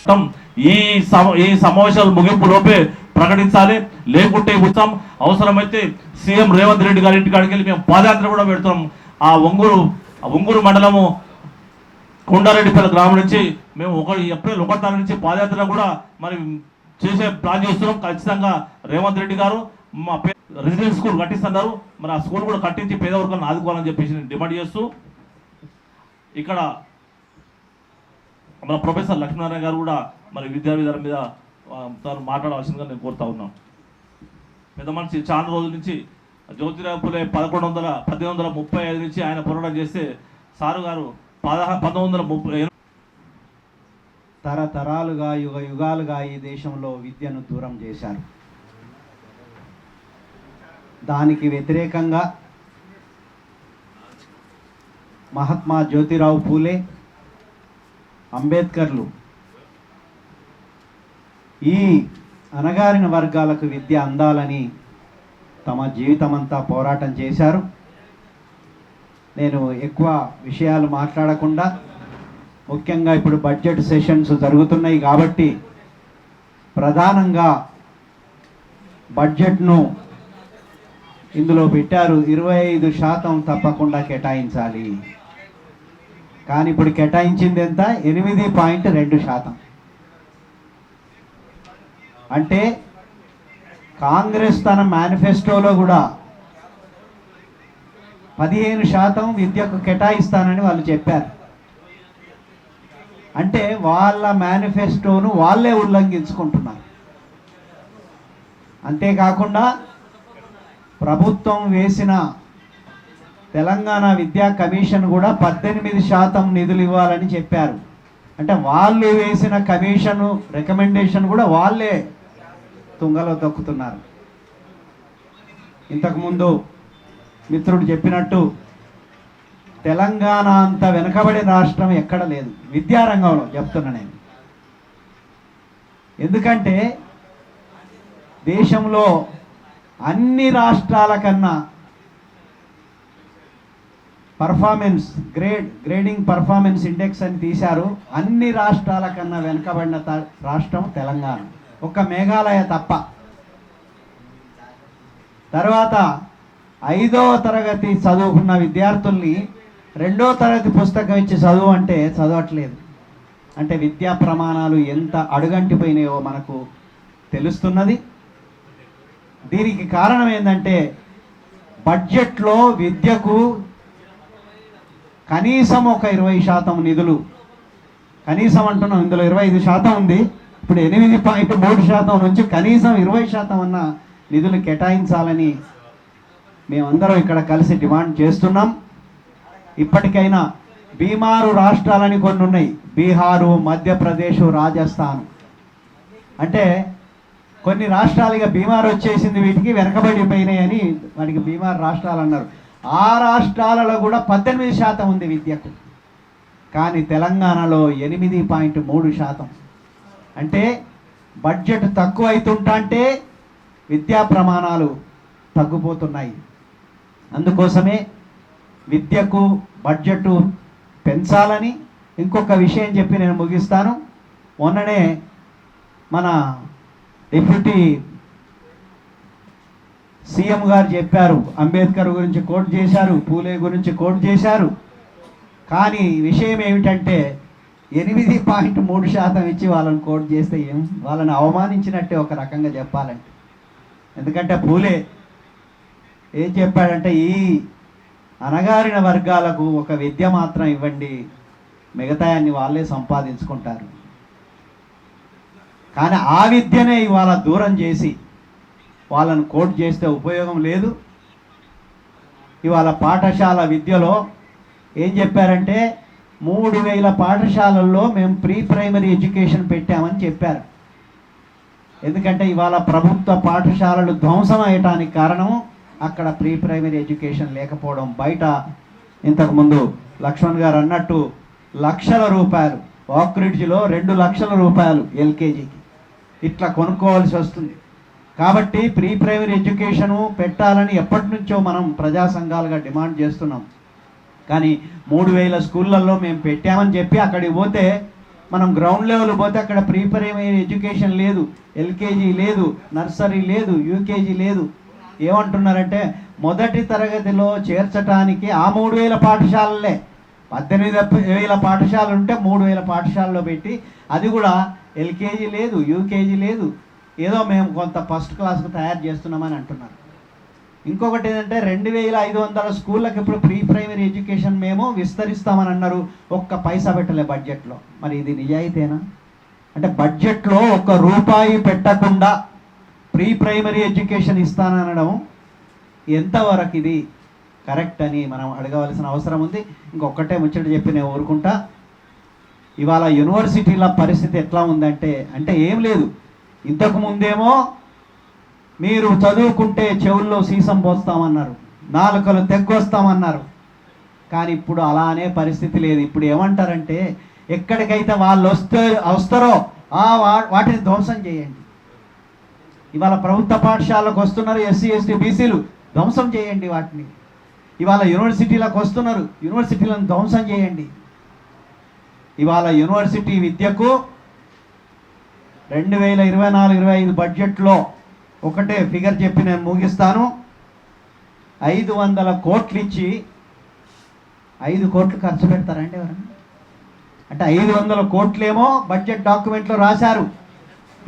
ఈ సమావేశాలు ముగింపు లోపే ప్రకటించాలి. లేకుంటే ఉత్సవం అవసరమైతే సీఎం రేవంత్ రెడ్డి గారి ఇంటికాడికి వెళ్ళి మేము పాదయాత్ర కూడా పెడతాం. ఆ ఒంగూరు మండలము కొండారెడ్డిపల్లి గ్రామం నుంచి మేము ఏప్రిల్ 1 తారీఖు నుంచి పాదయాత్ర కూడా మరి చేసే ప్లాన్ చేస్తున్నాం. ఖచ్చితంగా రేవంత్ రెడ్డి గారు మా రెసిడెన్షియల్ స్కూల్ కట్టిస్తున్నారు, మరి ఆ స్కూల్ కూడా కట్టించి పేద వర్గాలను ఆదుకోవాలని చెప్పేసి డిమాండ్ చేస్తూ ఇక్కడ మన ప్రొఫెసర్ లక్ష్మీనారాయణ గారు కూడా మరి విద్యా విధానం మీద తాను మాట్లాడవలసిందిగా నేను కోరుతా ఉన్నాను. పెద్ద మనిషి చాలా రోజుల నుంచి జ్యోతిరావు పూలే 1835 నుంచి ఆయన పోరాటం చేస్తే సారు గారు 1930 తరతరాలుగా యుగాలుగా ఈ దేశంలో విద్యను దూరం చేశారు. దానికి వ్యతిరేకంగా మహాత్మా జ్యోతిరావు పూలే, అంబేద్కర్లు ఈ అణగారిన వర్గాలకు విద్య అందాలని తమ జీవితమంతా పోరాటం చేశారు. నేను ఎక్కువ విషయాలు మాట్లాడకుండా, ముఖ్యంగా ఇప్పుడు బడ్జెట్ సెషన్స్ జరుగుతున్నాయి కాబట్టి ప్రధానంగా బడ్జెట్ను ఇందులో పెట్టారు. 25% తప్పకుండా కేటాయించాలి. కానీ ఇప్పుడు కేటాయించింది ఎంత? 8.2%. అంటే కాంగ్రెస్ తన మేనిఫెస్టోలో కూడా 15% విద్యకు కేటాయిస్తానని వాళ్ళు చెప్పారు. అంటే వాళ్ళ మేనిఫెస్టోను వాళ్ళే ఉల్లంఘించుకుంటున్నారు. అంతేకాకుండా ప్రభుత్వం వేసిన తెలంగాణ విద్యా కమిషన్ కూడా 18% నిధులు ఇవ్వాలని చెప్పారు. అంటే వాళ్ళు వేసిన కమిషను రికమెండేషన్ కూడా వాళ్ళే తుంగలో తొక్కుతున్నారు. ఇంతకుముందు మిత్రుడు చెప్పినట్టు తెలంగాణ అంత వెనుకబడిన రాష్ట్రం ఎక్కడ లేదు విద్యారంగంలో, చెప్తున్నా నేను. ఎందుకంటే దేశంలో అన్ని రాష్ట్రాల కన్నా గ్రేడింగ్ పర్ఫార్మెన్స్ ఇండెక్స్ అని తీశారు. అన్ని రాష్ట్రాల కన్నా వెనుకబడిన రాష్ట్రం తెలంగాణ, ఒక్క మేఘాలయ తప్ప. తర్వాత 5వ తరగతి చదువుకున్న విద్యార్థుల్ని 2వ తరగతి పుస్తకం ఇచ్చి చదువు అంటే చదవట్లేదు. అంటే విద్యా ప్రమాణాలు ఎంత అడుగంటిపోయినాయో మనకు తెలుస్తున్నది. దీనికి కారణం ఏంటంటే బడ్జెట్లో విద్యకు కనీసం ఒక 20% నిధులు, కనీసం అంటున్నాం, ఇందులో 25% ఉంది. ఇప్పుడు 8.3% నుంచి కనీసం 20% అన్న నిధులు కేటాయించాలని మేమందరం ఇక్కడ కలిసి డిమాండ్ చేస్తున్నాం. ఇప్పటికైనా బీమారు రాష్ట్రాలని కొన్ని ఉన్నాయి, బీహారు, మధ్యప్రదేశ్, రాజస్థాన్. అంటే కొన్ని రాష్ట్రాలుగా బీమారు వచ్చేసింది, వీటికి వెనకబడిపోయినాయని వాటికి బీమారు రాష్ట్రాలు అన్నారు. ఆ రాష్ట్రాలలో కూడా 18% ఉంది విద్యకు. కానీ తెలంగాణలో 8.3%. అంటే బడ్జెట్ తక్కువ అవుతుంటే విద్యా ప్రమాణాలు తగ్గిపోతున్నాయి. అందుకోసమే విద్యకు బడ్జెట్ పెంచాలని ఇంకొక విషయం చెప్పి నేను ముగిస్తాను. మొన్ననే మన డిప్యూటీ సీఎం గారు చెప్పారు, అంబేద్కర్ గురించి కోట్ చేశారు, పూలే గురించి కోట్ చేశారు. కానీ విషయం ఏమిటంటే 8.3% ఇచ్చి వాళ్ళని కోట్ చేస్తే వాళ్ళని అవమానించినట్టే ఒక రకంగా చెప్పాలంటే. ఎందుకంటే పూలే ఏం చెప్పాడంటే ఈ అణగారిన వర్గాలకు ఒక విద్య మాత్రం ఇవ్వండి, మిగతాయాన్ని వాళ్ళే సంపాదించుకుంటారు. కానీ ఆ విద్యనే ఇవాళ దూరం చేసి వాళ్ళను కోట్ చేస్తే ఉపయోగం లేదు. ఇవాళ పాఠశాల విద్యలో ఏం చెప్పారంటే 3000 పాఠశాలల్లో మేము ప్రీ ప్రైమరీ ఎడ్యుకేషన్ పెట్టామని చెప్పారు. ఎందుకంటే ఇవాళ ప్రభుత్వ పాఠశాలలు ధ్వంసం అయ్యటానికి కారణం అక్కడ ప్రీ ప్రైమరీ ఎడ్యుకేషన్ లేకపోవడం. బయట ఇంతకుముందు లక్ష్మణ్ గారు అన్నట్టు లక్షల రూపాయలు, ఆక్రిడ్జ్లో 2 లక్షల రూపాయలు ఎల్కేజీకి ఇట్లా కొనుక్కోవాల్సి వస్తుంది. కాబట్టి ప్రీ ప్రైమరీ ఎడ్యుకేషను పెట్టాలని ఎప్పటి నుంచో మనం ప్రజా సంఘాలుగా డిమాండ్ చేస్తున్నాం. కానీ 3000 స్కూళ్ళల్లో మేము పెట్టామని చెప్పి అక్కడికి పోతే మనం గ్రౌండ్ లెవెల్ పోతే అక్కడ ప్రీ ప్రైమరీ ఎడ్యుకేషన్ లేదు, ఎల్కేజీ లేదు, నర్సరీ లేదు, యూకేజీ లేదు. ఏమంటున్నారంటే మొదటి తరగతిలో చేర్చడానికి ఆ 3,000 పాఠశాలలే, 18,000 పాఠశాలలు ఉంటే 3,000 పాఠశాలలో పెట్టి, అది కూడా ఎల్కేజీ లేదు, యూకేజీ లేదు, ఏదో మేము కొంత ఫస్ట్ క్లాస్కు తయారు చేస్తున్నామని అంటున్నారు. ఇంకొకటి ఏంటంటే 2,500 స్కూళ్ళకి ఇప్పుడు ప్రీ ప్రైమరీ ఎడ్యుకేషన్ మేము విస్తరిస్తామని అన్నారు. ఒక్క పైసా పెట్టలే బడ్జెట్లో. మరి ఇది నిజాయితేనా? అంటే బడ్జెట్లో ₹1 పెట్టకుండా ప్రీ ప్రైమరీ ఎడ్యుకేషన్ ఇస్తాననడం ఎంతవరకు ఇది కరెక్ట్ అని మనం అడగవలసిన అవసరం ఉంది. ఇంకొకటే ముచ్చట చెప్పి నేను ఊరుకుంటా. ఇవాళ యూనివర్సిటీల పరిస్థితి ఎట్లా ఉందంటే, ఏం లేదు, ఇంతకు ముందేమో మీరు చదువుకుంటే చెవుల్లో సీసం పోస్తామన్నారు, నాలుకలు తెగ్గొస్తామన్నారు. కానీ ఇప్పుడు అలానే పరిస్థితి లేదు. ఇప్పుడు ఏమంటారంటే ఎక్కడికైతే వాళ్ళు వస్తారో వాటిని ధ్వంసం చేయండి. ఇవాళ ప్రభుత్వ పాఠశాలకు వస్తున్నారు ఎస్సీ ఎస్టీ బీసీలు, ధ్వంసం చేయండి వాటిని. ఇవాళ యూనివర్సిటీలకు వస్తున్నారు, యూనివర్సిటీలను ధ్వంసం చేయండి. ఇవాళ యూనివర్సిటీ విద్యకు 2024-25 బడ్జెట్లో ఒకటే ఫిగర్ చెప్పి నేను ముగిస్తాను. 500 కోట్లు ఇచ్చి 5 కోట్లు ఖర్చు పెడతారండి ఎవరన్నా? అంటే 500 కోట్లేమో బడ్జెట్ డాక్యుమెంట్లో రాశారు,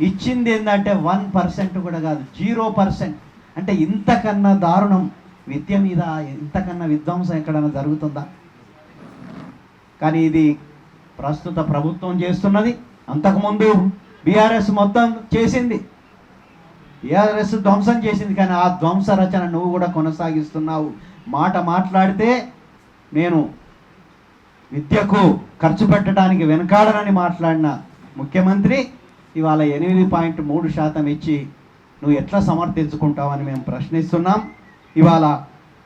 ఇచ్చింది ఏంటంటే 1% కూడా కాదు, 0%. అంటే ఇంతకన్నా దారుణం విద్య మీద, ఇంతకన్నా విధ్వంసం ఎక్కడైనా జరుగుతుందా? కానీ ఇది ప్రస్తుత ప్రభుత్వం చేస్తున్నది. అంతకుముందు బీఆర్ఎస్ మొత్తం చేసింది, బీఆర్ఎస్ ధ్వంసం చేసింది. కానీ ఆ ధ్వంస రచన నువ్వు కూడా కొనసాగిస్తున్నావు. మాట్లాడితే నేను విద్యకు ఖర్చు పెట్టడానికి వెనకాడనని మాట్లాడిన ముఖ్యమంత్రి ఇవాళ 8.3% ఇచ్చి నువ్వు ఎట్లా సమర్థించుకుంటావని మేము ప్రశ్నిస్తున్నాం. ఇవాళ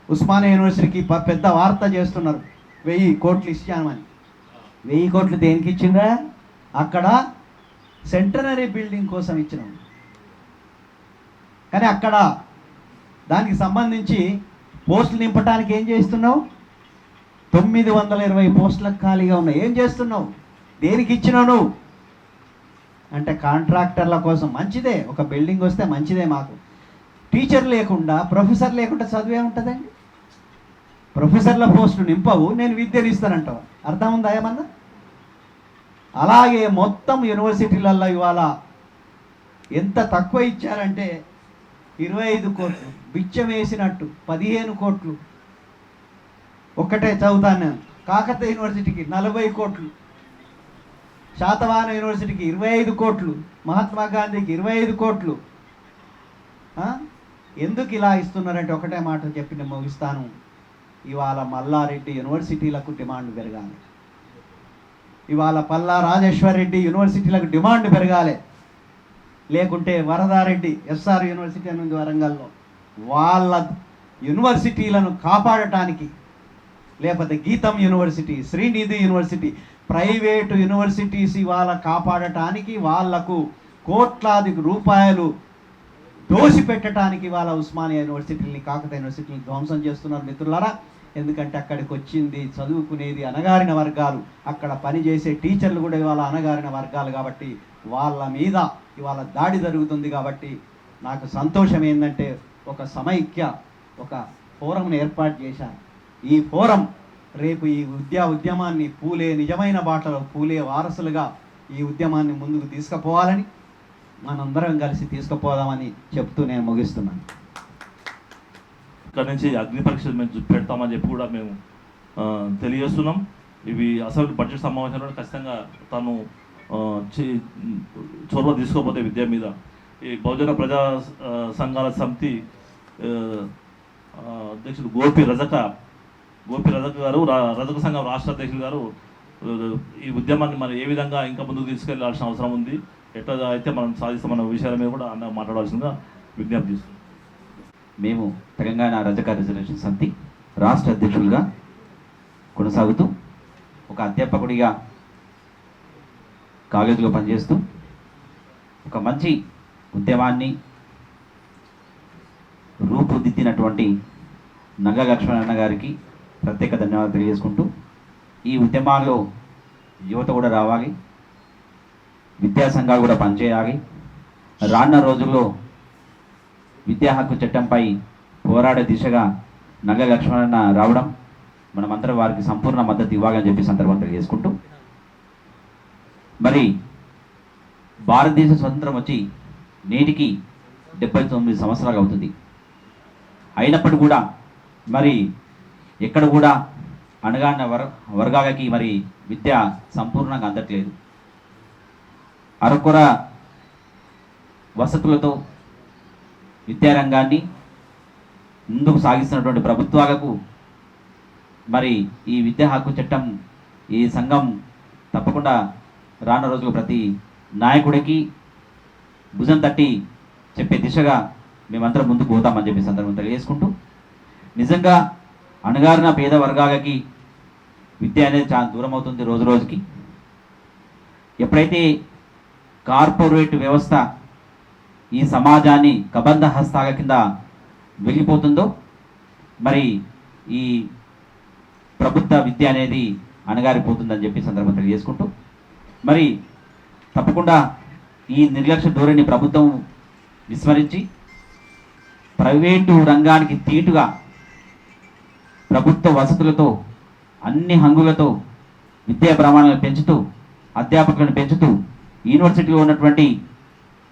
ఉస్మానియా యూనివర్సిటీకి పెద్ద వార్త చేస్తున్నారు, 1000 కోట్లు ఇచ్చామని. 1000 కోట్లు దేనికి ఇచ్చిందా? అక్కడ సెంటనరీ బిల్డింగ్ కోసం ఇచ్చినాం. కానీ అక్కడ దానికి సంబంధించి పోస్టులు నింపడానికి ఏం చేస్తున్నావు? 920 పోస్టులకు ఖాళీగా ఉన్నాయి. ఏం చేస్తున్నావు? దేనికి ఇచ్చినావు నువ్వు? అంటే కాంట్రాక్టర్ల కోసం. మంచిదే, ఒక బిల్డింగ్ వస్తే మంచిదే. మాకు టీచర్ లేకుండా, ప్రొఫెసర్ లేకుండా చదివే ఉంటుందండి. ప్రొఫెసర్ల పోస్టులు నింపవు, నేను విద్యను ఇస్తానంటావు. అర్థం ఉందా ఏమన్నా? అలాగే మొత్తం యూనివర్సిటీలలో ఇవాళ ఎంత తక్కువ ఇచ్చారంటే 25 కోట్లు, బిచ్చం వేసినట్టు 15 కోట్లు. ఒక్కటే చదువుతాను నేను. కాకతీయ యూనివర్సిటీకి 40 కోట్లు, శాతవాహన యూనివర్సిటీకి 25 కోట్లు, మహాత్మా గాంధీకి 25 కోట్లు. ఎందుకు ఇలా ఇస్తున్నారంటే ఒకటే మాట చెప్పి నేను ముగిస్తాను. ఇవాళ మల్లారెడ్డి యూనివర్సిటీలకు డిమాండ్ పెరగాలి, ఇవాళ పల్లా రాజేశ్వర్ రెడ్డి యూనివర్సిటీలకు డిమాండ్ పెరగాలి. లేకుంటే వరదారెడ్డి ఎస్ఆర్ యూనివర్సిటీ అని ఉంది వరంగల్లో, వాళ్ళ యూనివర్సిటీలను కాపాడటానికి, లేకపోతే గీతం university, Srinidhi university, private universities ఇవాళ కాపాడటానికి వాళ్లకు కోట్లాది రూపాయలు దోసిపెట్టడానికి వాళ్ళ ఉస్మానియా యూనివర్సిటీని, కాకతీయ యూనివర్సిటీని ధ్వంసం చేస్తున్నారు మిత్రులారా. ఎందుకంటే అక్కడికి వచ్చింది చదువుకునేది అణగారిన వర్గాలు, అక్కడ పనిచేసే టీచర్లు కూడా ఇవాళ అణగారిన వర్గాలు. కాబట్టి వాళ్ళ మీద ఇవాళ దాడి జరుగుతుంది. కాబట్టి నాకు సంతోషం ఏంటంటే ఒక సమైక్య, ఒక ఫోరంను ఏర్పాటు చేశారు. ఈ ఫోరం రేపు ఈ ఉద్యమాన్ని పూలే నిజమైన బాటలో, పూలే వారసులుగా ఈ ఉద్యమాన్ని ముందుకు తీసుకుపోవాలని, మనందరం కలిసి తీసుకుపోదామని చెప్తూ నేను ముగిస్తున్నాను. ఇక్కడ నుంచి అగ్ని పరీక్షలు మేము పెడతామని చెప్పి కూడా మేము తెలియజేస్తున్నాం. ఇవి అసలు బడ్జెట్ సమావేశంలో ఖచ్చితంగా తను చొరవ తీసుకోకపోతే విద్య మీద ఈ బహుజన ప్రజా సంఘాల సమితి అధ్యక్షుడు గోపి రజక గారు, రజక సంఘం రాష్ట్ర అధ్యక్షులు గారు ఈ ఉద్యమాన్ని మనం ఏ విధంగా ఇంకా ముందుకు తీసుకెళ్లాల్సిన అవసరం ఉంది, ఎట్లా అయితే మనం సాధిస్తామన్న విషయాల మీద కూడా అన్న మాట్లాడాల్సిందిగా విజ్ఞప్తి చేస్తున్నాం. మేము తెలంగాణ రజక రిజర్వేషన్ సమితి రాష్ట్ర అధ్యక్షులుగా కొనసాగుతూ, ఒక అధ్యాపకుడిగా కాలేజీలో పనిచేస్తూ ఒక మంచి ఉద్యమాన్ని రూపుదిద్దినటువంటి నల్ల లక్ష్మణన్న గారికి ప్రత్యేక ధన్యవాదాలు తెలియజేసుకుంటూ, ఈ ఉద్యమాల్లో యువత కూడా రావాలి, విద్యా సంఘాలు కూడా పనిచేయాలి. రానున్న రోజుల్లో విద్యా హక్కు చట్టంపై పోరాడే దిశగా నగ లక్ష్మణ రావడం మనమందరం వారికి సంపూర్ణ మద్దతు ఇవ్వాలని చెప్పి సందర్భం తెలియజేసుకుంటూ, మరి భారతదేశ స్వతంత్రం వచ్చి నేటికి 79 సంవత్సరాలు అవుతుంది. అయినప్పటికీ కూడా మరి ఎక్కడ కూడా అణగారిన వర్గాలకి మరి విద్య సంపూర్ణంగా అందట్లేదు. అరకొర వసతులతో విద్యారంగాన్ని ముందుకు సాగిస్తున్నటువంటి ప్రభుత్వాలకు మరి ఈ విద్యా హక్కు చట్టం, ఈ సంఘం తప్పకుండా రానున్న రోజులు ప్రతి నాయకుడికి భుజం తట్టి చెప్పే దిశగా మేమందరం ముందుకు పోతామని చెప్పి సందర్భం తెలియజేసుకుంటూ, నిజంగా అణగారిన పేద వర్గాలకి విద్య అనేది చాలా దూరం అవుతుంది రోజు రోజుకి. ఎప్పుడైతే కార్పొరేట్ వ్యవస్థ ఈ సమాజాన్ని కబంధ హస్తాల కింద వెళ్ళిపోతుందో మరి ఈ ప్రభుత్వ విద్య అనేది అణగారిపోతుందని చెప్పి సందర్భం తెలియజేసుకుంటూ, మరి తప్పకుండా ఈ నిర్లక్ష్య ధోరణి ప్రభుత్వం విస్మరించి ప్రైవేటు రంగానికి తీటుగా ప్రభుత్వ వసతులతో అన్ని హంగులతో విద్యా ప్రమాణాలను పెంచుతూ అధ్యాపకులను పెంచుతూ యూనివర్సిటీలో ఉన్నటువంటి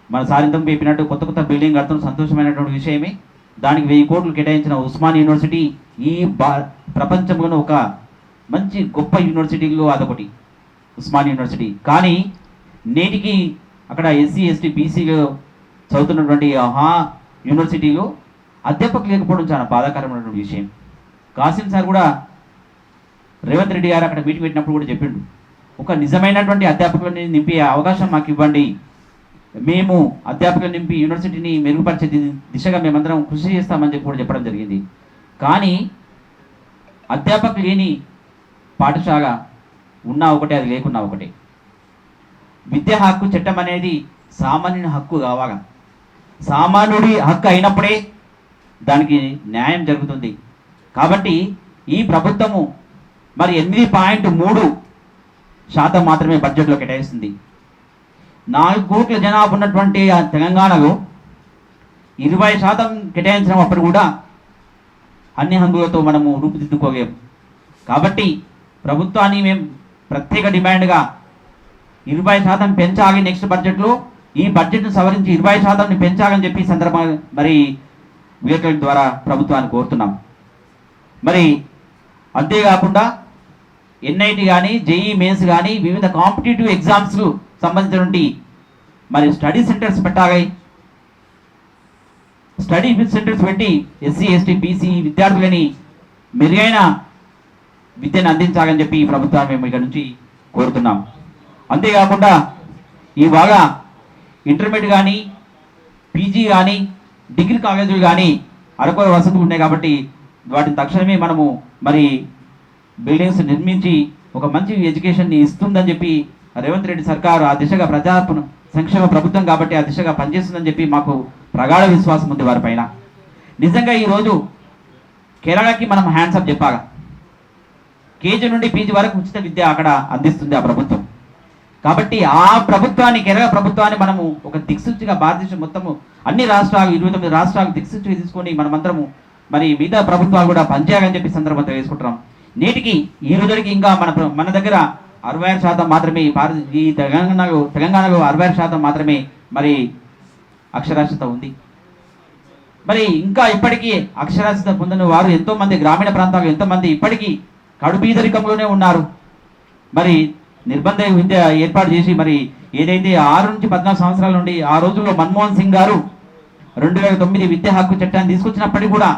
మన సారింతం చెప్పినట్టు కొత్త కొత్త బిల్డింగ్ కడుతున్న సంతోషమైనటువంటి విషయమే. దానికి 1000 కోట్లు కేటాయించిన ఉస్మానియా యూనివర్సిటీ ఈ ప్రపంచంలోనే ఒక మంచి గొప్ప యూనివర్సిటీలో అదొకటి ఉస్మానియా యూనివర్సిటీ. కానీ నేటికి అక్కడ ఎస్సీ ఎస్టీ బీసీలో చదువుతున్నటువంటి యూనివర్సిటీలో అధ్యాపకులు లేకపోవడం చాలా బాధాకరమైనటువంటి విషయం. కాసిం సార్ కూడా రేవంత్ రెడ్డి గారు అక్కడ మీటింగ్ పెట్టినప్పుడు కూడా చెప్పిండు, ఒక నిజమైనటువంటి అధ్యాపకులని నింపే అవకాశం మాకు ఇవ్వండి, మేము అధ్యాపకులను నింపి యూనివర్సిటీని మెరుగుపరిచే దిశగా మేమందరం కృషి చేస్తామని చెప్పి కూడా చెప్పడం జరిగింది. కానీ అధ్యాపకులు లేని పాఠశాల ఉన్నా ఒకటే, అది లేకున్నా ఒకటే. విద్యా హక్కు చట్టం అనేది సామాన్యుని హక్కు కావాలా, సామాన్యుడి హక్కు అయినప్పుడే దానికి న్యాయం జరుగుతుంది. కాబట్టి ఈ ప్రభుత్వము మరి 8.3% మాత్రమే బడ్జెట్లో కేటాయిస్తుంది. 4 కోట్ల జనాభా ఉన్నటువంటి ఆ తెలంగాణలో 20% కేటాయించడం అప్పుడు కూడా అన్ని హంగులతో మనము రూపుదిద్దుకోలేము. కాబట్టి ప్రభుత్వాన్ని మేము ప్రత్యేక డిమాండ్గా 20% పెంచాలి, నెక్స్ట్ బడ్జెట్లో ఈ బడ్జెట్ను సవరించి 20% పెంచాలని చెప్పి సందర్భంగా మరి వీటి ద్వారా ప్రభుత్వాన్ని కోరుతున్నాం. మరి అంతేకాకుండా ఎన్ఐటి కానీ జేఈ మెయిన్స్ కానీ వివిధ కాంపిటేటివ్ ఎగ్జామ్స్కు సంబంధించినటువంటి మరి స్టడీ సెంటర్స్ పెట్టాలి. స్టడీ సెంటర్స్ పెట్టి ఎస్సీ ఎస్టీ బీసీ విద్యార్థులని మెరుగైన విద్యను అందించాలని చెప్పి ఈ ప్రభుత్వాన్ని మేము ఇక్కడ నుంచి కోరుతున్నాం. అంతేకాకుండా ఈ బాగా ఇంటర్మీడియట్ కానీ పీజీ కానీ డిగ్రీ కాలేజీలు కానీ అరకొర వసతులు ఉన్నాయి. కాబట్టి వాటిని తక్షణమే మనము మరి బిల్డింగ్స్ నిర్మించి ఒక మంచి ఎడ్యుకేషన్ని ఇస్తుందని చెప్పి రేవంత్ రెడ్డి సర్కారు ఆ దిశగా ప్రజా సంక్షేమ ప్రభుత్వం కాబట్టి ఆ దిశగా పనిచేస్తుందని చెప్పి మాకు ప్రగాఢ విశ్వాసం ఉంది వారిపైన. నిజంగా ఈరోజు కేరళకి మనం హ్యాండ్సప్ చెప్పాగా, కేజీ నుండి పీజీ వరకు ఉచిత విద్య అక్కడ అందిస్తుంది ఆ ప్రభుత్వం. కాబట్టి ఆ ప్రభుత్వాన్ని, కేరళ ప్రభుత్వాన్ని మనము ఒక దిక్సూచిగా భారతదేశం మొత్తము అన్ని రాష్ట్రాలు 29 రాష్ట్రాలు దిక్సూచిగా తీసుకొని మనమందరము మరి మిగతా ప్రభుత్వాలు కూడా పనిచేయాలని చెప్పి సందర్భం తెలియజేసుకుంటున్నాం. నేటికి ఈ రోజుకి ఇంకా మన దగ్గర 66% మాత్రమే ఈ తెలంగాణలో 66% మాత్రమే మరి అక్షరాస్యత ఉంది. మరి ఇంకా ఇప్పటికీ అక్షరాస్యత పొందిన వారు ఎంతోమంది గ్రామీణ ప్రాంతాల్లో ఎంతోమంది ఇప్పటికీ కడుపీదరికంలోనే ఉన్నారు. మరి నిర్బంధ విద్య ఏర్పాటు చేసి మరి ఏదైతే 6 నుంచి 14 సంవత్సరాల నుండి ఆ రోజుల్లో మన్మోహన్ సింగ్ గారు 2009 విద్యా హక్కు చట్టాన్ని తీసుకొచ్చినప్పటికీ కూడా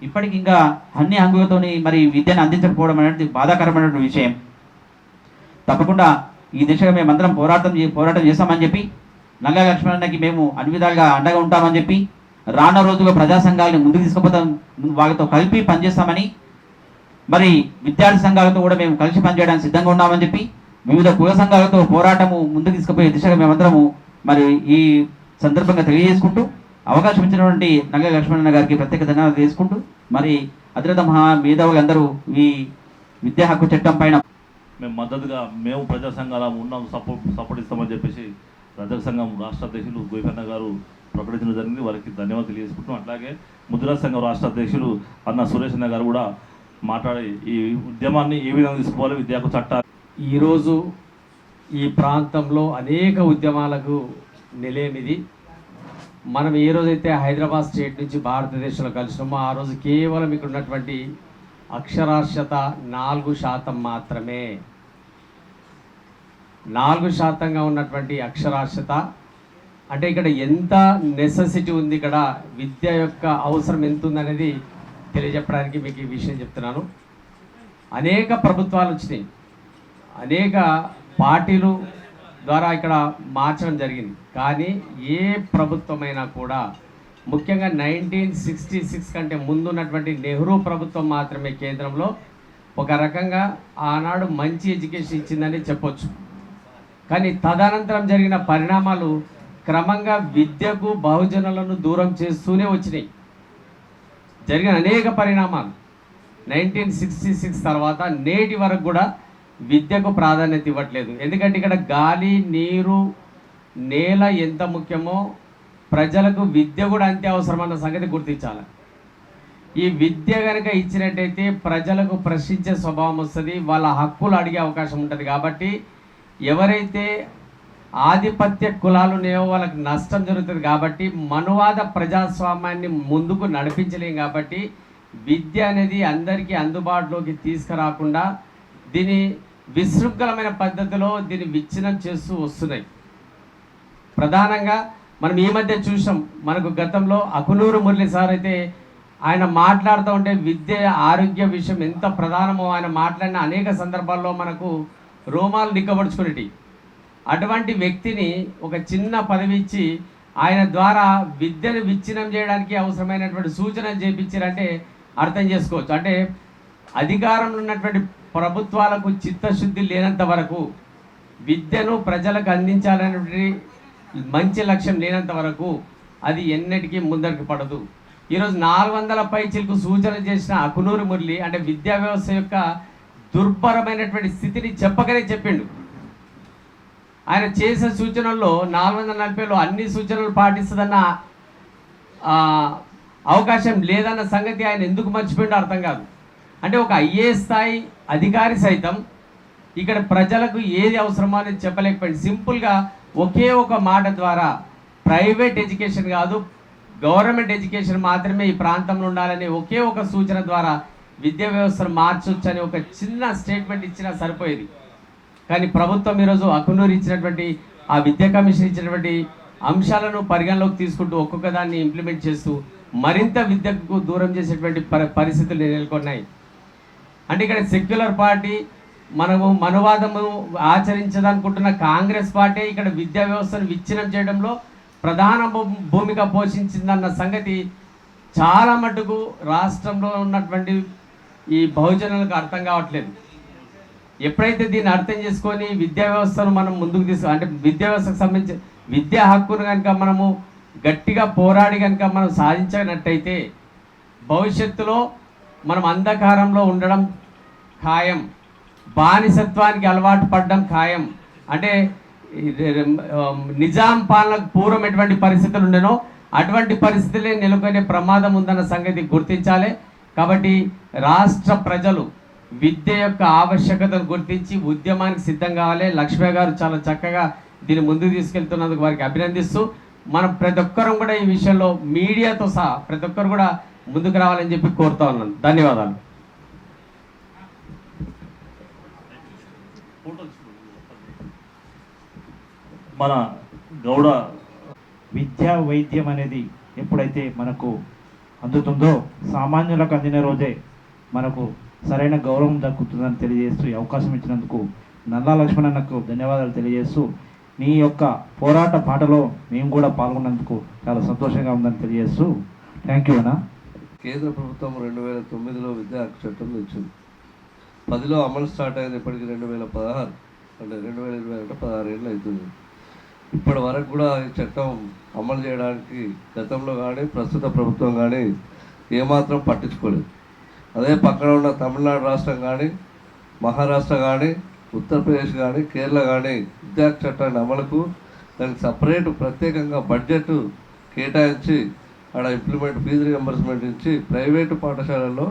ఇప్పటికి ఇంకా అన్ని హంగులతోని మరి విద్యను అందించకపోవడం అనేది బాధాకరమైనటువంటి విషయం. తప్పకుండా ఈ దిశగా మేమందరం పోరాటం చేస్తామని చెప్పి నల్లా లక్ష్మణన్నకి మేము అన్ని విధాలుగా అండగా ఉంటామని చెప్పి రానున్న రోజుల్లో ప్రజా సంఘాలను ముందుకు తీసుకుపోతాం, వాళ్ళతో కలిపి పనిచేస్తామని, మరి విద్యార్థి సంఘాలతో కూడా మేము కలిసి పనిచేయడానికి సిద్ధంగా ఉన్నామని చెప్పి వివిధ కుల సంఘాలతో పోరాటము ముందుకు తీసుకుపోయే దిశగా మేమందరము మరి ఈ సందర్భంగా తెలియజేసుకుంటూ అవకాశం ఇచ్చినటువంటి నల్లా లక్ష్మణన్న గారికి ప్రత్యేక ధన్యవాదాలు చేసుకుంటూ మరి అతిరథ మహా మేధావులు అందరూ ఈ విద్యా హక్కు చట్టం పైన మేము మద్దతుగా మేము ప్రజా సంఘాల ఉన్నాం, సపోర్ట్ ఇస్తామని చెప్పేసి ప్రజా సంఘం రాష్ట్ర అధ్యక్షులు గోపన్న గారు ప్రకటించడం జరిగింది. వారికి ధన్యవాదాలు తెలియజేసుకుంటున్నాం. అట్లాగే ముద్రా సంఘం రాష్ట్ర అధ్యక్షులు అన్న సురేష్ అన్న గారు కూడా మాట్లాడి ఈ ఉద్యమాన్ని ఏ విధంగా తీసుకోవాలి, విద్యాకు చట్టాలు. ఈరోజు ఈ ప్రాంతంలో అనేక ఉద్యమాలకు నిలయమిది. మనం ఏ రోజైతే హైదరాబాద్ స్టేట్ నుంచి భారతదేశంలో కలిసినామో ఆ రోజు కేవలం ఇక్కడ ఉన్నటువంటి అక్షరాస్యత 4% మాత్రమే. 4%గా ఉన్నటువంటి అక్షరాస్యత అంటే ఇక్కడ ఎంత నెసెసిటీ ఉంది, ఇక్కడ విద్య యొక్క అవసరం ఎంత ఉందనేది తెలియజెప్పడానికి మీకు ఈ విషయం చెప్తున్నాను. అనేక ప్రభుత్వాలు వచ్చినాయి, అనేక పార్టీలు ద్వారా ఇక్కడ మార్చడం జరిగింది. కానీ ఏ ప్రభుత్వమైనా కూడా ముఖ్యంగా 1966 కంటే ముందున్నటువంటి నెహ్రూ ప్రభుత్వం మాత్రమే కేంద్రంలో ఒక రకంగా ఆనాడు మంచి ఎడ్యుకేషన్ ఇచ్చిందని చెప్పొచ్చు. కానీ తదనంతరం జరిగిన పరిణామాలు క్రమంగా విద్యకు బహుజనులను దూరం చేస్తూనే వచ్చినాయి. జరిగిన అనేక పరిణామాలు 1966 తర్వాత నేటి వరకు కూడా విద్యకు ప్రాధాన్యత ఇవ్వట్లేదు. ఎందుకంటే ఇక్కడ గాలి, నీరు, నేల ఎంత ముఖ్యమో ప్రజలకు విద్య కూడా అంతే అవసరమన్న సంగతి గుర్తించాలి. ఈ విద్య కనుక ఇచ్చినట్టయితే ప్రజలకు ప్రశ్నించే స్వభావం వస్తుంది, వాళ్ళ హక్కులు అడిగే అవకాశం ఉంటుంది. కాబట్టి ఎవరైతే ఆధిపత్య కులాలు ఉన్నాయో వాళ్ళకి నష్టం జరుగుతుంది. కాబట్టి మనువాద ప్రజాస్వామ్యాన్ని ముందుకు నడిపించలేం. కాబట్టి విద్య అనేది అందరికీ అందుబాటులోకి తీసుకురాకుండా దీని విశృంఖలమైన పద్ధతిలో దీన్ని విచ్ఛిన్నం చేస్తూ వస్తున్నాయి. ప్రధానంగా మనం ఈ మధ్య చూసాం, మనకు గతంలో అకునూరు మురళి సార్ అయితే ఆయన మాట్లాడుతూ ఉంటే విద్య ఆరోగ్య విషయం ఎంత ప్రధానమో ఆయన మాట్లాడిన అనేక సందర్భాల్లో మనకు రోమాలు నిక్కబడుచుకునేటి. అటువంటి వ్యక్తిని ఒక చిన్న పదవి ఇచ్చి ఆయన ద్వారా విద్యను విచ్ఛిన్నం చేయడానికి అవసరమైనటువంటి సూచనలు చేయించారంటే అర్థం చేసుకోవచ్చు. అంటే అధికారంలో ఉన్నటువంటి ప్రభుత్వాలకు చిత్తశుద్ధి లేనంత వరకు, విద్యను ప్రజలకు అందించాలనేటువంటి మంచి లక్ష్యం లేనంత వరకు అది ఎన్నటికీ ముందరికి పడదు. ఈరోజు 400 పైచిలకు సూచన చేసిన అకునూరు మురళి అంటే విద్యా వ్యవస్థ యొక్క దుర్భరమైనటువంటి స్థితిని చెప్పకనే చెప్పిండు. ఆయన చేసే సూచనల్లో 440లో అన్ని సూచనలు పాటిస్తుందన్న అవకాశం లేదన్న సంగతి ఆయన ఎందుకు మర్చిపోయిండో అర్థం కాదు. అంటే ఒక ఐఏఎస్ స్థాయి అధికారి సైతం ఇక్కడ ప్రజలకు ఏది అవసరమో అనేది చెప్పలేకపోయింది. సింపుల్గా ఒకే ఒక మాట ద్వారా ప్రైవేట్ ఎడ్యుకేషన్ కాదు, గవర్నమెంట్ ఎడ్యుకేషన్ మాత్రమే ఈ ప్రాంతంలో ఉండాలని ఒకే ఒక సూచన ద్వారా విద్యా వ్యవస్థను మార్చొచ్చు అని ఒక చిన్న స్టేట్మెంట్ ఇచ్చినా సరిపోయేది. కానీ ప్రభుత్వం ఈరోజు అకునూరు ఇచ్చినటువంటి ఆ విద్యా కమిషన్ ఇచ్చినటువంటి అంశాలను పరిగణలోకి తీసుకుంటూ ఒక్కొక్క దాన్ని ఇంప్లిమెంట్ చేస్తూ మరింత విద్యకు దూరం చేసేటువంటి పరిస్థితులు నెలకొన్నాయి. అంటే ఇక్కడ సెక్యులర్ పార్టీ, మనము మనువాదము ఆచరించదనుకుంటున్న కాంగ్రెస్ పార్టీ ఇక్కడ విద్యా వ్యవస్థను విచ్ఛిన్నం చేయడంలో ప్రధాన భూమిక పోషించిందన్న సంగతి చాలా మటుకు రాష్ట్రంలో ఉన్నటువంటి ఈ బహుజనులకు అర్థం కావట్లేదు. ఎప్పుడైతే దీన్ని అర్థం చేసుకొని విద్యా వ్యవస్థను మనం ముందుకు అంటే విద్యా వ్యవస్థకు సంబంధించి విద్యా హక్కును కనుక మనము గట్టిగా పోరాడి కనుక మనం సాధించినట్టయితే భవిష్యత్తులో మనం అంధకారంలో ఉండడం ఖాయం, బానిసత్వానికి అలవాటు పడడం ఖాయం. అంటే నిజాం పాలనకు పూర్వం ఎటువంటి పరిస్థితులు ఉండేనో అటువంటి పరిస్థితులే నెలకొనే ప్రమాదం ఉందన్న సంగతి గుర్తించాలి. కాబట్టి రాష్ట్ర ప్రజలు విద్య యొక్క ఆవశ్యకతను గుర్తించి ఉద్యమానికి సిద్ధం కావాలి. లక్ష్మీ గారు చాలా చక్కగా దీన్ని ముందుకు తీసుకెళ్తున్నందుకు వారికి అభినందిస్తూ మనం ప్రతి ఒక్కరం కూడా ఈ విషయంలో మీడియాతో సహా ప్రతి ఒక్కరు కూడా ముందుకు రావాలని చెప్పి కోరుతా ఉన్నాను. ధన్యవాదాలు. మన గౌడ విద్యా వైద్యం అనేది ఎప్పుడైతే మనకు అందుతుందో సామాన్యులకు అందిన రోజే మనకు సరైన గౌరవం దక్కుతుందని తెలియజేస్తూ ఈ అవకాశం ఇచ్చినందుకు నల్లా లక్ష్మణన్నకు ధన్యవాదాలు తెలియజేస్తూ మీ యొక్క పోరాట పాటలో మేము కూడా పాల్గొన్నందుకు చాలా సంతోషంగా ఉందని తెలియజేస్తూ థ్యాంక్ యూ అన్న. కేంద్ర ప్రభుత్వం 2009లో విద్యా హక్కు చట్టం తెచ్చింది. 10లో అమలు స్టార్ట్ అయింది. ఇప్పటికి 2016 అంటే 2020 అంటే 16 ఏళ్ళు అవుతుంది. ఇప్పటి వరకు కూడా ఈ చట్టం అమలు చేయడానికి గతంలో కానీ ప్రస్తుత ప్రభుత్వం కానీ ఏమాత్రం పట్టించుకోలేదు. అదే పక్కన ఉన్న తమిళనాడు రాష్ట్రం కానీ మహారాష్ట్ర కానీ ఉత్తరప్రదేశ్ కానీ కేరళ కానీ విద్యార్థి చట్టాన్ని అమలుకు దానికి సపరేట్ ప్రత్యేకంగా బడ్జెట్ కేటాయించి ఆడ ఇంప్లిమెంట్ ఫీజు రియంబర్స్మెంట్ ఇచ్చి ప్రైవేటు పాఠశాలల్లో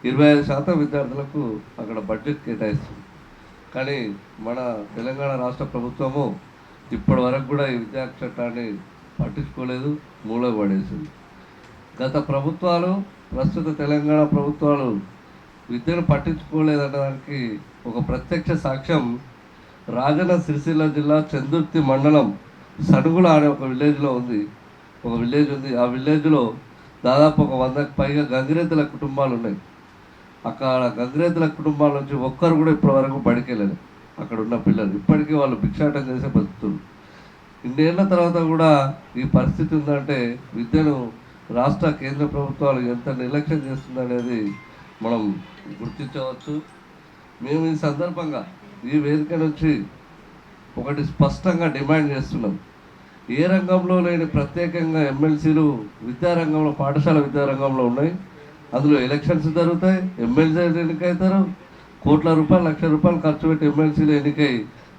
25% విద్యార్థులకు అక్కడ బడ్జెట్ కేటాయిస్తుంది. కానీ మన తెలంగాణ రాష్ట్ర ప్రభుత్వము ఇప్పటి వరకు కూడా ఈ విద్యార్థి చట్టాన్ని పట్టించుకోలేదు, మూలకు పడేసింది. గత ప్రభుత్వాలు, ప్రస్తుత తెలంగాణ ప్రభుత్వాలు విద్యను పట్టించుకోలేదనడానికి ఒక ప్రత్యక్ష సాక్ష్యం రాజన్న సిరిసిల్ల జిల్లా చందుర్తి మండలం సడుగుల అనే ఒక విలేజ్లో ఉంది. ఒక విలేజ్ ఉంది. ఆ విలేజ్లో దాదాపు ఒక 100కు పైగా గంగిరెద్దుల కుటుంబాలు ఉన్నాయి. అక్కడ గంగిరెద్దుల కుటుంబాల నుంచి ఒక్కరు కూడా ఇప్పటి వరకు బడికెళ్ళలేదు. అక్కడ ఉన్న పిల్లలు ఇప్పటికీ వాళ్ళు భిక్షాటం చేసే బతుకుతున్నారు. ఇన్నేళ్ల తర్వాత కూడా ఈ పరిస్థితి ఉందంటే విద్యను రాష్ట్ర కేంద్ర ప్రభుత్వాలు ఎంత నిర్లక్ష్యం చేస్తుందనేది మనం గుర్తించవచ్చు. మేము ఈ సందర్భంగా ఈ వేదిక నుంచి ఒకటి స్పష్టంగా డిమాండ్ చేస్తున్నాం. ఏ రంగంలో లేని ప్రత్యేకంగా ఎమ్మెల్సీలు విద్యారంగంలో, పాఠశాల విద్యారంగంలో ఉన్నాయి. అందులో ఎలక్షన్స్ జరుగుతాయి, ఎమ్మెల్సీలు ఎన్నికవుతారు, కోట్ల రూపాయలు, లక్ష రూపాయలు ఖర్చు పెట్టి ఎమ్మెల్సీలు ఎన్నికై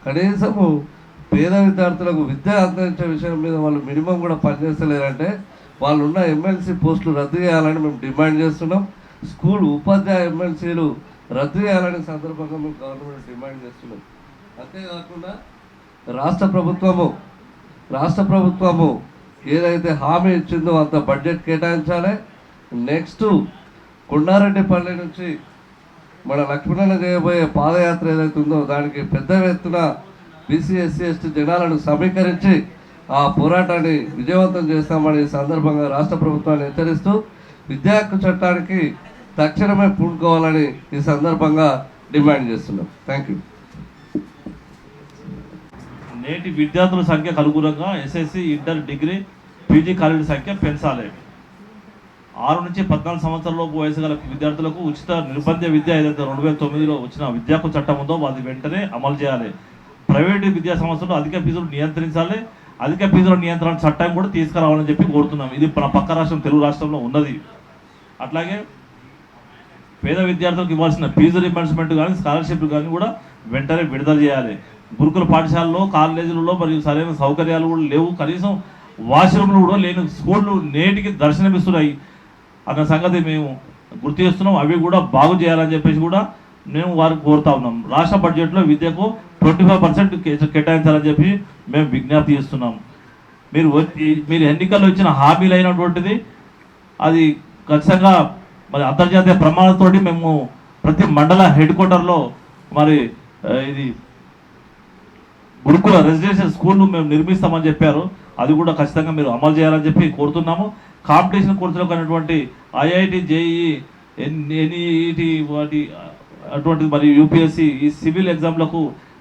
కనీసము పేద విద్యార్థులకు విద్య అందించే విషయం మీద వాళ్ళు మినిమం కూడా పనిచేస్తలేరంటే వాళ్ళు ఉన్న ఎమ్మెల్సీ పోస్టులు రద్దు చేయాలని మేము డిమాండ్ చేస్తున్నాం. స్కూల్ ఉపాధ్యాయ ఎమ్మెల్సీలు రద్దు చేయాలని సందర్భంగా మేము గవర్నమెంట్ డిమాండ్ చేస్తున్నాం. అంతేకాకుండా రాష్ట్ర ప్రభుత్వము ఏదైతే హామీ ఇచ్చిందో అంత బడ్జెట్ కేటాయించాలి. నెక్స్ట్ కొండారెడ్డిపల్లి నుంచి మన లక్ష్మణులు చేయబోయే పాదయాత్ర ఏదైతే ఉందో దానికి పెద్ద ఎత్తున బీసీ, ఎస్సీ, ఎస్టీ జనాలను సమీకరించి ఆ పోరాటాన్ని విజయవంతం చేస్తామని ఈ సందర్భంగా రాష్ట్ర ప్రభుత్వాన్ని హెచ్చరిస్తూ విద్యా హక్కు చట్టానికి తక్షణమే పూనుకోవాలని ఈ సందర్భంగా డిమాండ్ చేస్తున్నాం. Thank you. నేటి విద్యార్థుల సంఖ్యకు అనుగుణంగా ఎస్ఎస్సి, ఇంటర్, డిగ్రీ, పీజీ కాలేజీల సంఖ్య పెంచాలి. 6 నుంచి 14 సంవత్సరాలలోపు వయసు గల విద్యార్థులకు ఉచిత నిర్బంధ విద్య ఏదైతే 2009లో వచ్చిన విద్యా హక్కు చట్టం ఉందో అది వెంటనే అమలు చేయాలి. ప్రైవేటు విద్యా సంస్థలు అధిక ఫీజులు నియంత్రించాలి. అధిక ఫీజుల నియంత్రణ చట్టం కూడా తీసుకురావాలని చెప్పి కోరుతున్నాం. ఇది మన పక్క రాష్ట్రం తెలుగు రాష్ట్రంలో ఉన్నది. అట్లాగే పేద విద్యార్థులకు ఇవ్వాల్సిన ఫీజు రియంబర్స్మెంట్ కానీ, స్కాలర్షిప్ కానీ కూడా వెంటనే విడుదల చేయాలి. గురుకుల పాఠశాలలో, కాలేజీలలో మరియు సరైన సౌకర్యాలు కూడా లేవు. కనీసం వాష్రూమ్లు కూడా లేని స్కూళ్ళు నేటికి దర్శనమిస్తున్నాయి అన్న సంగతి మేము గుర్తు చేస్తున్నాం. అవి కూడా బాగు చేయాలని చెప్పేసి కూడా మేము వారికి కోరుతా ఉన్నాం. రాష్ట్ర బడ్జెట్లో విద్యకు 25% కేటాయించాలని చెప్పి మేము విజ్ఞప్తి చేస్తున్నాం. మీరు ఎన్నికల్లో ఇచ్చిన హామీలు అయినటువంటిది అది ఖచ్చితంగా మరి అంతర్జాతీయ ప్రమాణాలతోటి మేము ప్రతి మండల హెడ్ క్వార్టర్లో మరి ఇది గురుకుల రెసిడెన్షియల్ స్కూళ్ళు మేము నిర్మిస్తామని చెప్పారు. అది కూడా ఖచ్చితంగా మీరు అమలు చేయాలని చెప్పి కోరుతున్నాము. కాంపిటీషన్ కోర్సులకు అనేటువంటి ఐఐటి, జేఈఈ, ఎన్ఈటి వాటి అటువంటి మరి యూపీఎస్సి ఈ సివిల్ ఎగ్జామ్లకు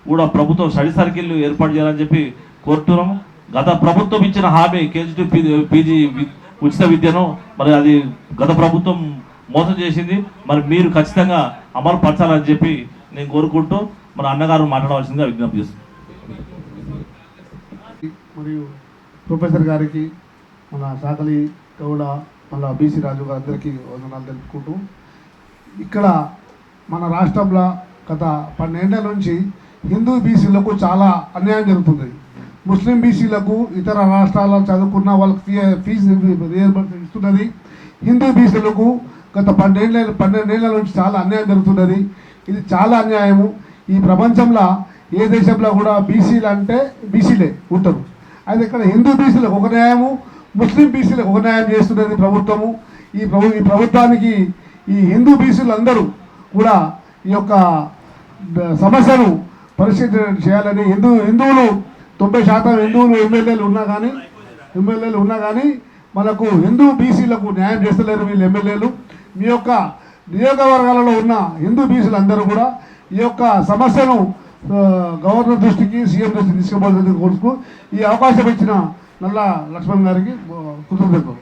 కూడా ప్రభుత్వం స్టడీ సర్కిల్ ఏర్పాటు చేయాలని చెప్పి కోరుతున్నాము. గత ప్రభుత్వం ఇచ్చిన హామీ కేజీ టు పీజీ ఉచిత విద్యను మరి అది గత ప్రభుత్వం మోసం చేసింది. మరి మీరు ఖచ్చితంగా అమలు పరచాలని చెప్పి నేను కోరుకుంటూ మన అన్నగారు మాట్లాడవలసిందిగా విజ్ఞప్తి చేస్తున్నాను. మరియు ప్రొఫెసర్ గారికి, మన సాకలి గౌడ, మళ్ళా బీసీ రాజు గారు అందరికీ వందనాలు తెలుపుకుంటూ, ఇక్కడ మన రాష్ట్రంలో గత 12 ఏళ్ల నుంచి హిందూ బీసీలకు చాలా అన్యాయం జరుగుతుంది. ముస్లిం బీసీలకు ఇతర రాష్ట్రాల్లో చదువుకున్న వాళ్ళకి ఫీజు రియంబర్స్మెంట్ ఇస్తున్నది. హిందూ బీసీలకు గత 12 ఏళ్ల నుంచి చాలా అన్యాయం జరుగుతున్నది. ఇది చాలా అన్యాయము. ఈ ప్రపంచంలో ఏ దేశంలో కూడా బీసీలు అంటే బీసీలే ఉంటారు. అయితే ఇక్కడ హిందూ బీసీలకు ఒక న్యాయము, ముస్లిం బీసీలకు ఒక న్యాయం చేస్తున్నది ప్రభుత్వము. ఈ ప్రభుత్వానికి ఈ హిందూ బీసీలు అందరూ కూడా ఈ యొక్క సమస్యను పరిశీలన చేయాలని, హిందువులు 90% హిందువులు ఎమ్మెల్యేలు ఉన్నా కానీ మనకు హిందూ బీసీలకు న్యాయం చేస్తలేరు వీళ్ళు ఎమ్మెల్యేలు. మీ యొక్క నియోజకవర్గాలలో ఉన్న హిందూ బీసీలు అందరూ కూడా ఈ యొక్క సమస్యను గవర్నర్ దృష్టికి, సీఎం దృష్టికి తీసుకుపోవాలని కోరుతూ ఈ అవకాశం ఇచ్చిన నల్లా లక్ష్మణ్ గారికి కృతజ్ఞతలు.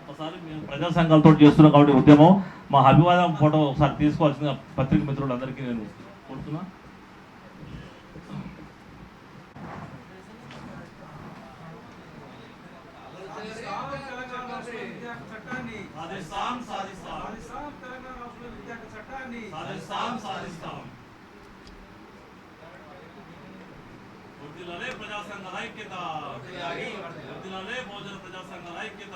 ఒకసారి మేము ప్రజా సంఘాలతో చేస్తున్నాం కాబట్టి ఉద్యమం మా అభివాదం ఫోటో ఒకసారి తీసుకోవాల్సిన పత్రిక మిత్రులందరికీ నేను కోరుతున్నా. తెలంగాణ రాష్ట్రంలో విద్యార్థి చట్టాన్ని చట్టాన్ని సాధిస్తాం. వర్ధిల్లాలే ప్రజా సంఘాల ఐక్యత, వర్ధిల్లాలే బహుజన ప్రజా సంఘాల ఐక్యత.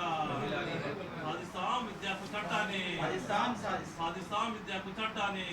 సాధిస్తాం విద్యా హక్కు చట్టాన్ని, సాధిస్తాం విద్యా హక్కు చట్టాన్ని.